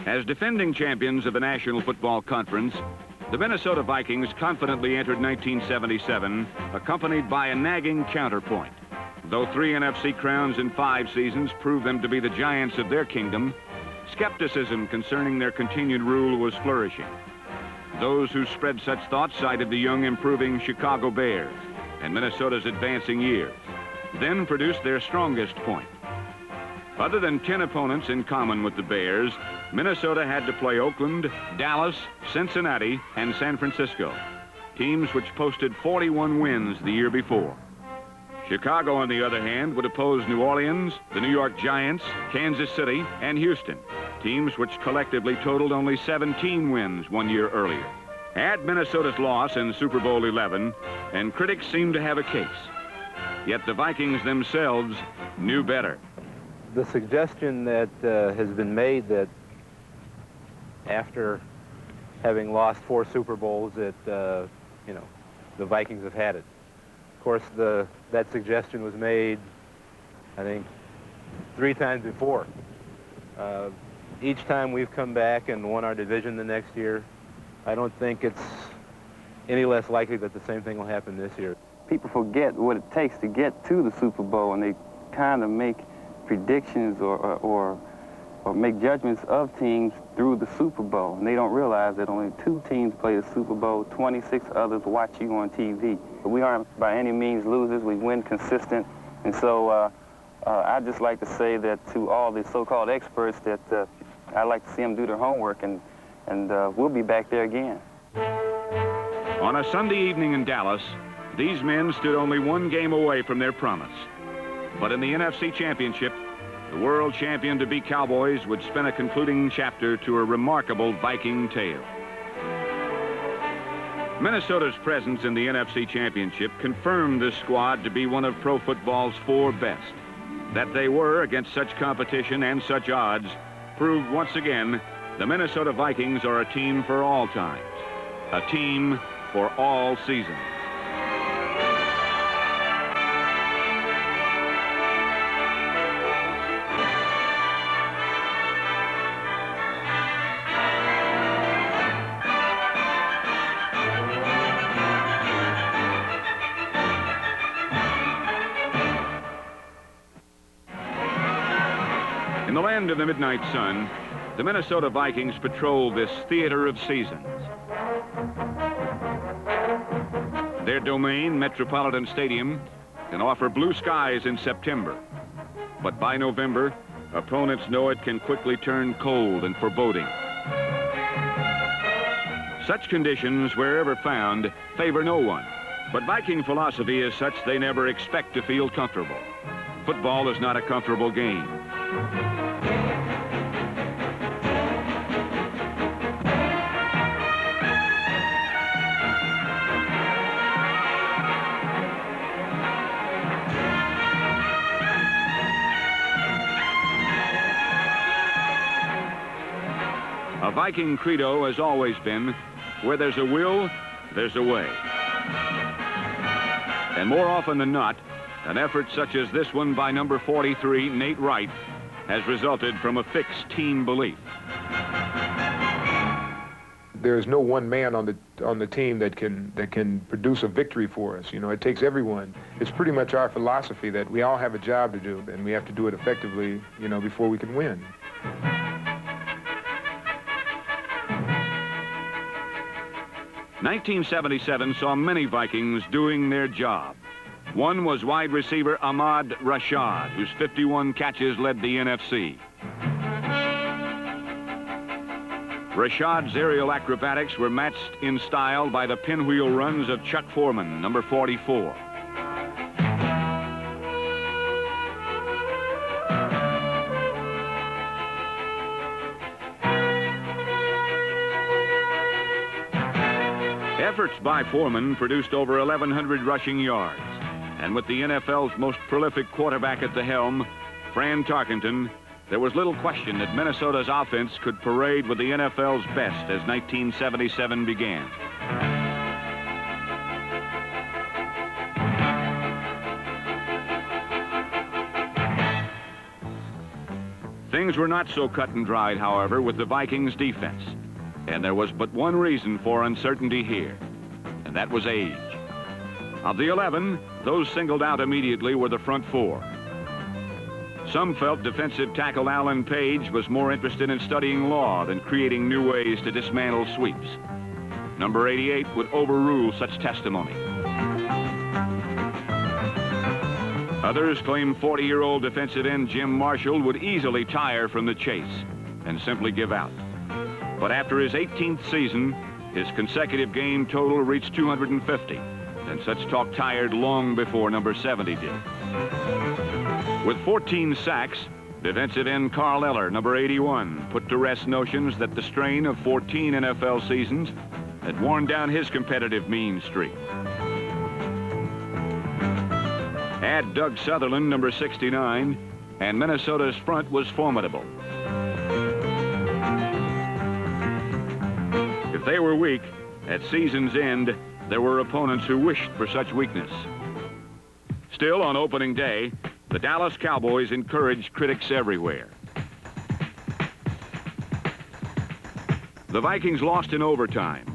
As defending champions of the National Football Conference, the Minnesota Vikings confidently entered 1977, accompanied by a nagging counterpoint. Though 3 NFC crowns in 5 seasons proved them to be the giants of their kingdom, skepticism concerning their continued rule was flourishing. Those who spread such thoughts cited the young, improving Chicago Bears and Minnesota's advancing years, then produced their strongest point. Other than 10 opponents in common with the Bears, Minnesota had to play Oakland, Dallas, Cincinnati, and San Francisco, teams which posted 41 wins the year before. Chicago, on the other hand, would oppose New Orleans, the New York Giants, Kansas City, and Houston, teams which collectively totaled only 17 wins 1 year earlier. Add Minnesota's loss in Super Bowl XI, and critics seemed to have a case. Yet the Vikings themselves knew better. The suggestion that has been made that after having lost 4 Super Bowls that, the Vikings have had it. Of course, that suggestion was made, I think, 3 times before. Each time we've come back and won our division the next year, I don't think it's any less likely that the same thing will happen this year. People forget what it takes to get to the Super Bowl, and they kind of make predictions or make judgments of teams through the Super Bowl. And they don't realize that only 2 teams play the Super Bowl, 26 others watch you on TV. We aren't by any means losers. We win consistent. And so I'd just like to say that to all the so-called experts that I'd like to see them do their homework, and we'll be back there again. On a Sunday evening in Dallas, these men stood only 1 game away from their promise. But in the NFC Championship, the world champion-to-be Cowboys would spin a concluding chapter to a remarkable Viking tale. Minnesota's presence in the NFC Championship confirmed this squad to be one of pro football's 4 best. That they were, against such competition and such odds, proved once again the Minnesota Vikings are a team for all times, a team for all seasons. In the land of the midnight sun, the Minnesota Vikings patrol this theater of seasons. Their domain, Metropolitan Stadium, can offer blue skies in September. But by November, opponents know it can quickly turn cold and foreboding. Such conditions, wherever found, favor no one. But Viking philosophy is such they never expect to feel comfortable. Football is not a comfortable game. A Viking credo has always been, where there's a will, there's a way. And more often than not, an effort such as this one by number 43, Nate Wright, has resulted from a fixed team belief. There's no one man on the team that can produce a victory for us. It takes everyone. It's pretty much our philosophy that we all have a job to do, and we have to do it effectively, before we can win. '77 saw many Vikings doing their job. One was wide receiver Ahmad Rashad, whose 51 catches led the NFC. Rashad's aerial acrobatics were matched in style by the pinwheel runs of Chuck Foreman, number 44. Efforts by Foreman produced over 1,100 rushing yards. And with the NFL's most prolific quarterback at the helm, Fran Tarkenton, there was little question that Minnesota's offense could parade with the NFL's best as 1977 began. Things Things were not so cut and dried, however, with the Vikings defense. And there was but one reason for uncertainty here, and that was age. Of the 11, those singled out immediately were the front four. Some felt defensive tackle Alan Page was more interested in studying law than creating new ways to dismantle sweeps. Number 88 would overrule such testimony. Others claimed 40-year-old defensive end Jim Marshall would easily tire from the chase and simply give out. But after his 18th season, his consecutive game total reached 250, and such talk tired long before number 70 did. With 14 sacks, defensive end Carl Eller, number 81, put to rest notions that the strain of 14 NFL seasons had worn down his competitive mean streak. Add Doug Sutherland, number 69, and Minnesota's front was formidable. If they were weak, at season's end, there were opponents who wished for such weakness. Still, on opening day, the Dallas Cowboys encouraged critics everywhere. The Vikings lost in overtime.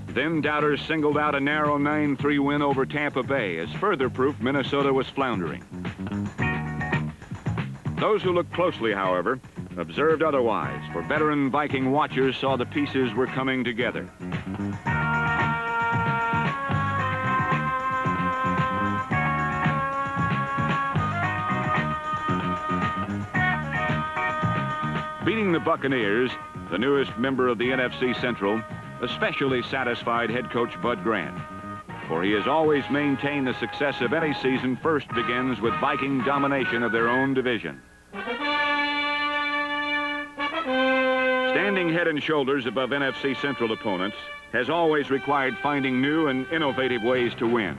Then doubters singled out a narrow 9-3 win over Tampa Bay as further proof Minnesota was floundering. Those who looked closely, however, observed otherwise, for veteran Viking watchers saw the pieces were coming together. Beating the Buccaneers, the newest member of the NFC Central, especially satisfied head coach Bud Grant, for he has always maintained the success of any season first begins with Viking domination of their own division. Standing head and shoulders above NFC Central opponents has always required finding new and innovative ways to win.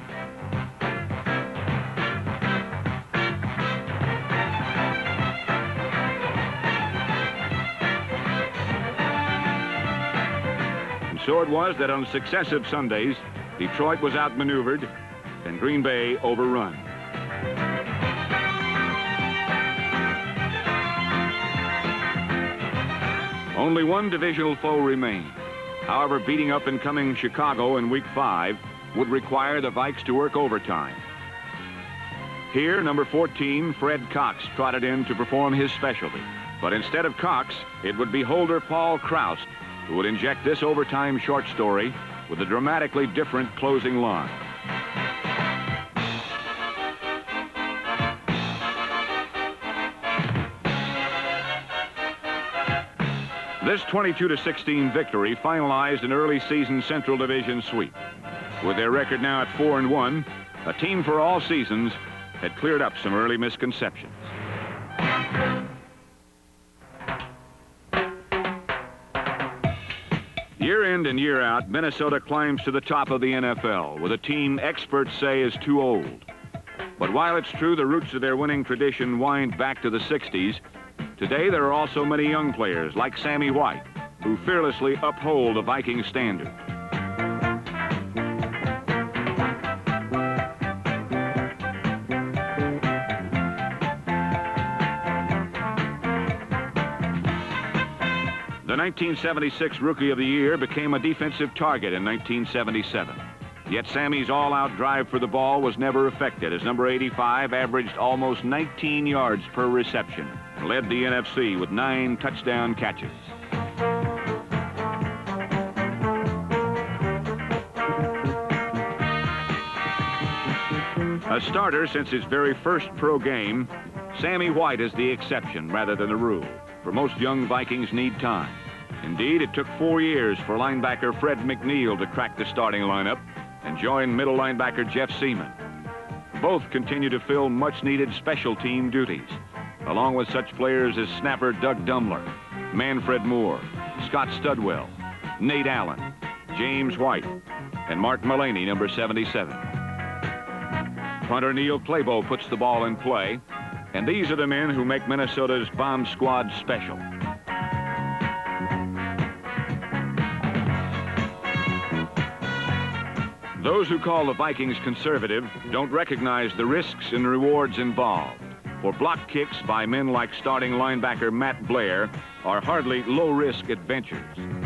So it was that on successive Sundays, Detroit was outmaneuvered and Green Bay overrun. Only one divisional foe remained. However, beating up-and-coming Chicago in Week 5 would require the Vikes to work overtime. Here, number 14, Fred Cox, trotted in to perform his specialty. But instead of Cox, it would be holder Paul Krause who would inject this overtime short story with a dramatically different closing line. This 22-16 victory finalized an early season Central Division sweep. With their record now at 4-1, a team for all seasons had cleared up some early misconceptions. Year in and year out, Minnesota climbs to the top of the NFL with a team experts say is too old. But while it's true the roots of their winning tradition wind back to the 60s, today there are also many young players like Sammy White who fearlessly uphold the Viking standard. The 1976 Rookie of the Year became a defensive target in 1977. Yet Sammy's all-out drive for the ball was never affected as number 85 averaged almost 19 yards per reception and led the NFC with 9 touchdown catches. A starter since his very first pro game, Sammy White is the exception rather than the rule, for most young Vikings need time. Indeed, it took 4 years for linebacker Fred McNeil to crack the starting lineup and join middle linebacker Jeff Seaman. Both continue to fill much-needed special team duties, along with such players as snapper Doug Dumler, Manfred Moore, Scott Studwell, Nate Allen, James White, and Mark Mullaney, number 77. Punter Neil Claybo puts the ball in play, and these are the men who make Minnesota's bomb squad special. Those who call the Vikings conservative don't recognize the risks and rewards involved. for block kicks by men like starting linebacker Matt Blair are hardly low-risk adventures. In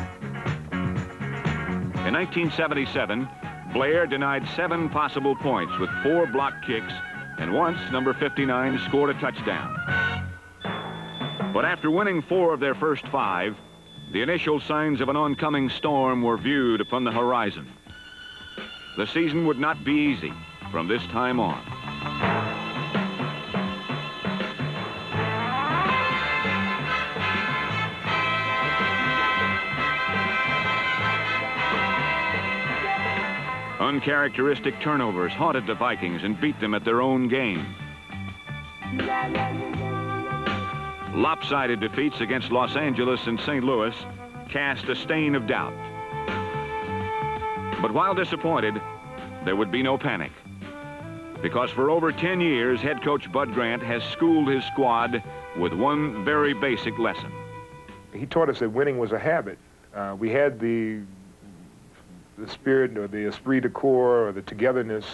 1977, Blair denied 7 possible points with 4 block kicks, and once number 59 scored a touchdown. But after winning 4 of their first 5, the initial signs of an oncoming storm were viewed upon the horizon. The season would not be easy from this time on. Uncharacteristic turnovers haunted the Vikings and beat them at their own game. Lopsided defeats against Los Angeles and St. Louis cast a stain of doubt. But while disappointed, there would be no panic. Because for over 10 years, head coach Bud Grant has schooled his squad with one very basic lesson. He taught us that winning was a habit. We had the spirit or the esprit de corps or the togetherness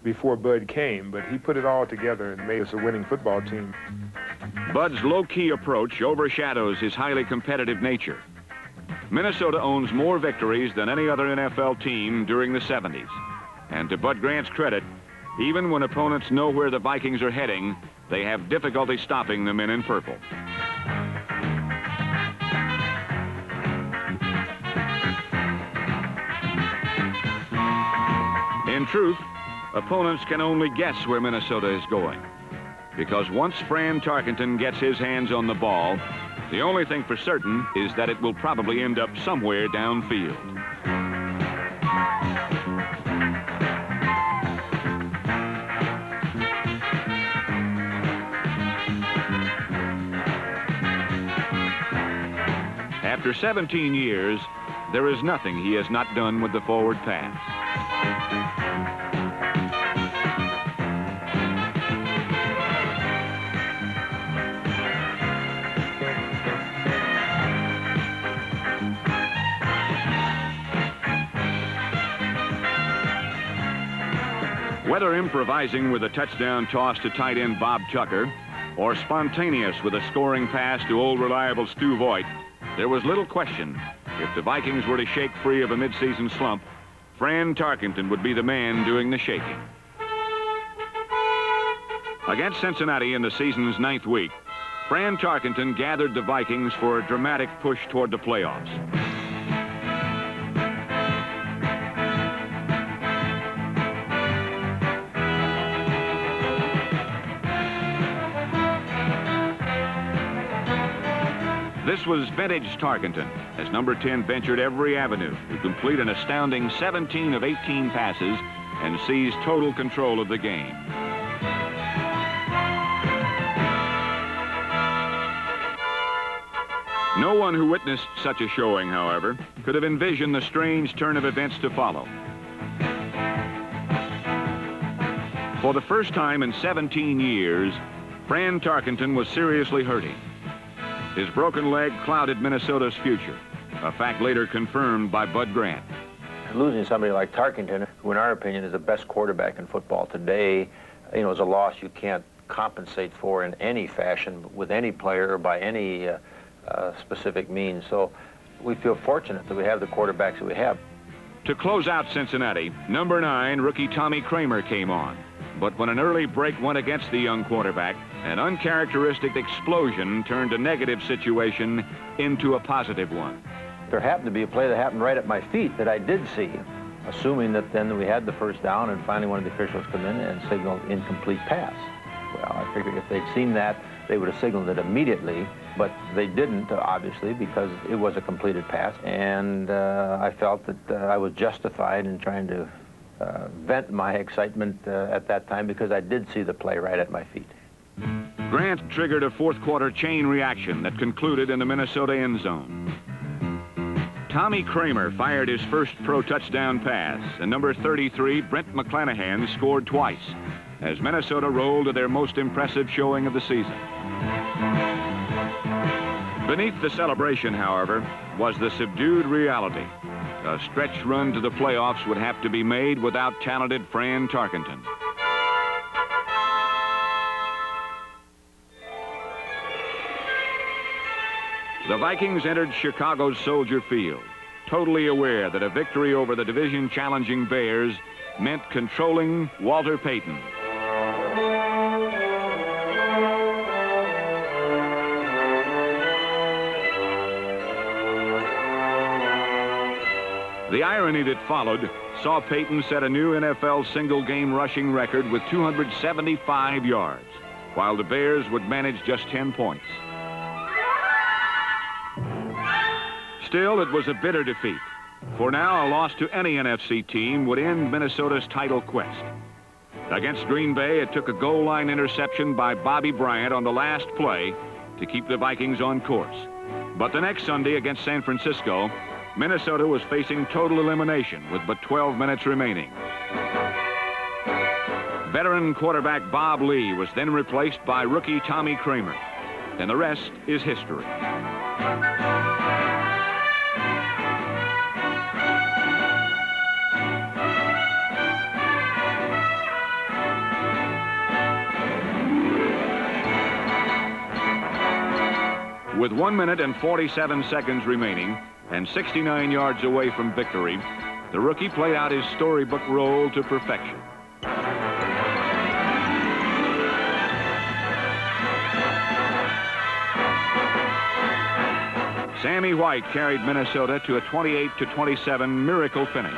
before Bud came, but he put it all together and made us a winning football team. Bud's low-key approach overshadows his highly competitive nature. Minnesota owns more victories than any other NFL team during the 70s. And to Bud Grant's credit, even when opponents know where the Vikings are heading, they have difficulty stopping the men in purple. In truth, opponents can only guess where Minnesota is going. Because once Fran Tarkenton gets his hands on the ball, the only thing for certain is that it will probably end up somewhere downfield. After 17 years, there is nothing he has not done with the forward pass. Whether improvising with a touchdown toss to tight end Bob Tucker or spontaneous with a scoring pass to old reliable Stu Voigt, there was little question if the Vikings were to shake free of a midseason slump, Fran Tarkenton would be the man doing the shaking. Against Cincinnati in the season's 9th week, Fran Tarkenton gathered the Vikings for a dramatic push toward the playoffs. This was vintage Tarkenton, as number 10 ventured every avenue to complete an astounding 17 of 18 passes and seize total control of the game. No one who witnessed such a showing, however, could have envisioned the strange turn of events to follow. For the first time in 17 years, Fran Tarkenton was seriously hurting. His broken leg clouded Minnesota's future, a fact later confirmed by Bud Grant. Losing somebody like Tarkenton, who in our opinion is the best quarterback in football today, you know, is a loss you can't compensate for in any fashion with any player or by any specific means. So we feel fortunate that we have the quarterbacks that we have. To close out Cincinnati, number 9, rookie Tommy Kramer came on. But when an early break went against the young quarterback, an uncharacteristic explosion turned a negative situation into a positive one. There happened to be a play that happened right at my feet that I did see, assuming that then we had the first down and finally one of the officials come in and signaled incomplete pass. Well, I figured if they'd seen that, they would have signaled it immediately, but they didn't, obviously, because it was a completed pass, and I felt that I was justified in trying to vent my excitement at that time because I did see the play right at my feet. Grant triggered a fourth-quarter chain reaction that concluded in the Minnesota end zone. Tommy Kramer fired his first pro touchdown pass, and number 33, Brent McClanahan, scored twice, as Minnesota rolled to their most impressive showing of the season. Beneath the celebration, however, was the subdued reality. A stretch run to the playoffs would have to be made without talented Fran Tarkenton. The Vikings entered Chicago's Soldier Field, totally aware that a victory over the division-challenging Bears meant controlling Walter Payton. The irony that followed saw Payton set a new NFL single-game rushing record with 275 yards, while the Bears would manage just 10 points. Still, it was a bitter defeat, for now a loss to any NFC team would end Minnesota's title quest. Against Green Bay, it took a goal line interception by Bobby Bryant on the last play to keep the Vikings on course. But the next Sunday against San Francisco, Minnesota was facing total elimination with but 12 minutes remaining. Veteran quarterback Bob Lee was then replaced by rookie Tommy Kramer, and the rest is history. With 1 minute and 47 seconds remaining and 69 yards away from victory, the rookie played out his storybook role to perfection. Sammy White carried Minnesota to a 28-27 miracle finish.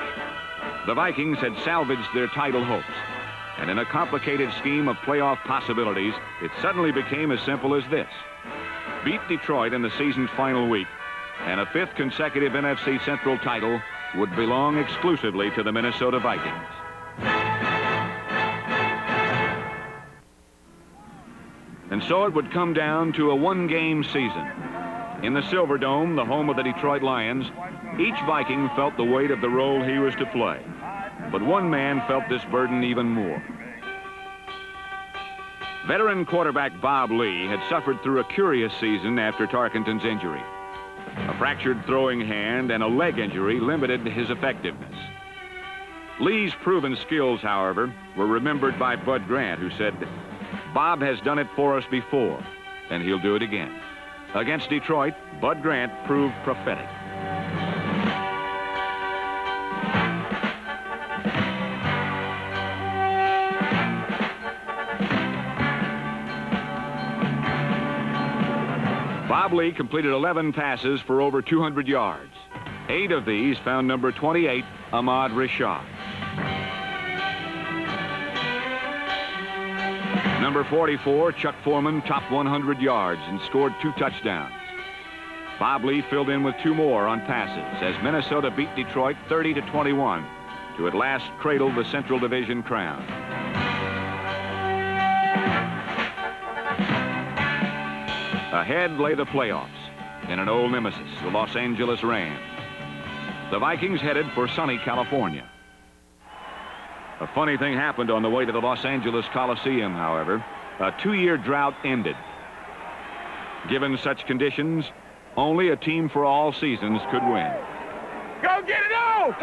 The Vikings had salvaged their title hopes, and in a complicated scheme of playoff possibilities, it suddenly became as simple as this: beat Detroit in the season's final week, and a 5th consecutive NFC Central title would belong exclusively to the Minnesota Vikings. And so it would come down to a one-game season. In the Silverdome, the home of the Detroit Lions, each Viking felt the weight of the role he was to play. But one man felt this burden even more. Veteran quarterback Bob Lee had suffered through a curious season after Tarkenton's injury. A fractured throwing hand and a leg injury limited his effectiveness. Lee's proven skills, however, were remembered by Bud Grant, who said, "Bob has done it for us before, and he'll do it again." Against Detroit, Bud Grant proved prophetic. Bob Lee completed 11 passes for over 200 yards. 8 of these found number 28, Ahmad Rashad. Number 44, Chuck Foreman, topped 100 yards and scored 2 touchdowns. Bob Lee filled in with 2 more on passes as Minnesota beat Detroit 30-21 to at last cradle the Central Division crown. Ahead lay the playoffs and an old nemesis, the Los Angeles Rams. The Vikings headed for sunny California. A funny thing happened on the way to the Los Angeles Coliseum, however. A 2-year drought ended. Given such conditions, only a team for all seasons could win. Go get it all!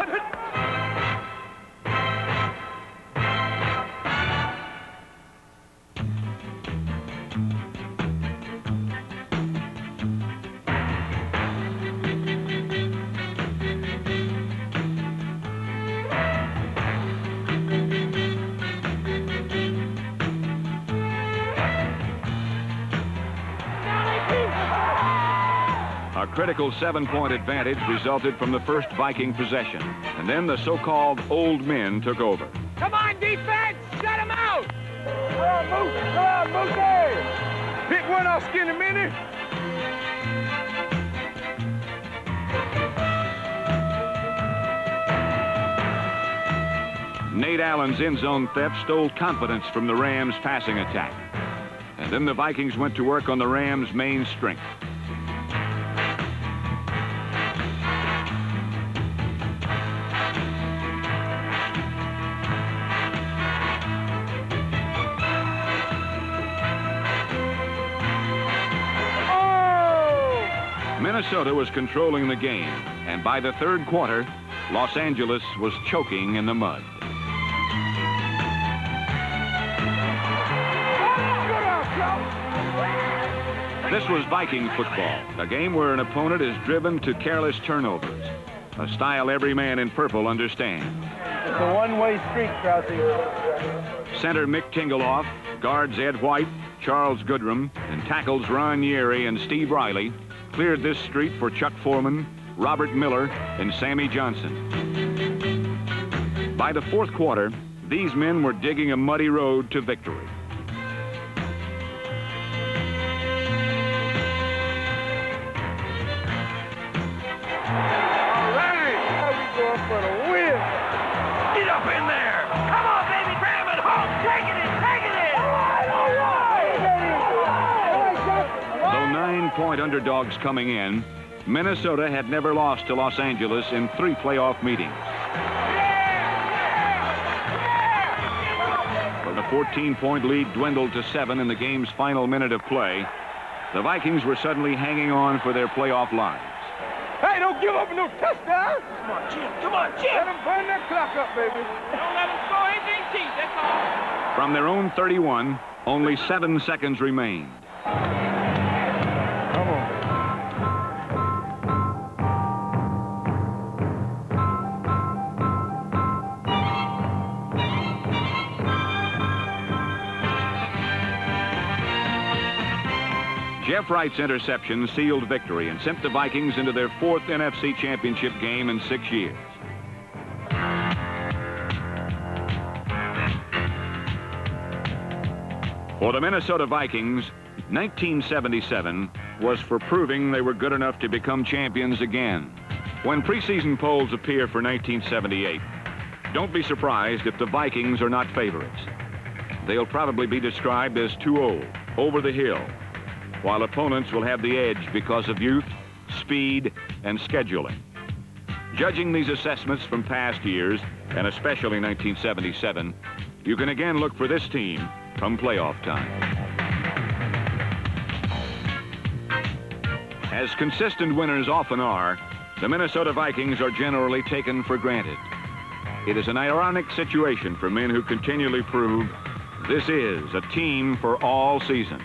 A critical 7-point advantage resulted from the first Viking possession, and then the so-called old men took over. Come on, defense! Shut him out! Come on, Moose! Come on, Moose! Pick one off Skinny Minnie. Nate Allen's end zone theft stole confidence from the Rams' passing attack. And then the Vikings went to work on the Rams' main strength. Minnesota was controlling the game, and by the 3rd quarter, Los Angeles was choking in the mud. This was Vikings football, a game where an opponent is driven to careless turnovers, a style every man in purple understands. It's a one-way street, Krause. Center Mick Tingeloff, guards Ed White, Charles Goodrum, and tackles Ron Yeary and Steve Riley cleared this street for Chuck Foreman, Robert Miller, and Sammy Johnson. By the fourth quarter, these men were digging a muddy road to victory. All right, now we going for the win. Get up in there. Come on, baby, ram it home. Take it in, take it in. All right. Though 9-point underdogs coming in, Minnesota had never lost to Los Angeles in 3 playoff meetings. When the 14-point lead dwindled to 7 in the game's final minute of play, the Vikings were suddenly hanging on for their playoff lives. Hey, don't give up no touchdown. Come on, Jim. Come on, Jim. Let him burn that clock up, baby. Don't let him score anything cheap, that's all. From their own 31, only 7 seconds remained. Come on. Jeff Wright's interception sealed victory and sent the Vikings into their 4th NFC Championship game in 6 years. For the Minnesota Vikings, 1977 was for proving they were good enough to become champions again. When preseason polls appear for 1978, don't be surprised if the Vikings are not favorites. They'll probably be described as too old, over the hill, while opponents will have the edge because of youth, speed, and scheduling. Judging these assessments from past years, and especially 1977, you can again look for this team come playoff time. As consistent winners often are, the Minnesota Vikings are generally taken for granted. It is an ironic situation for men who continually prove this is a team for all seasons.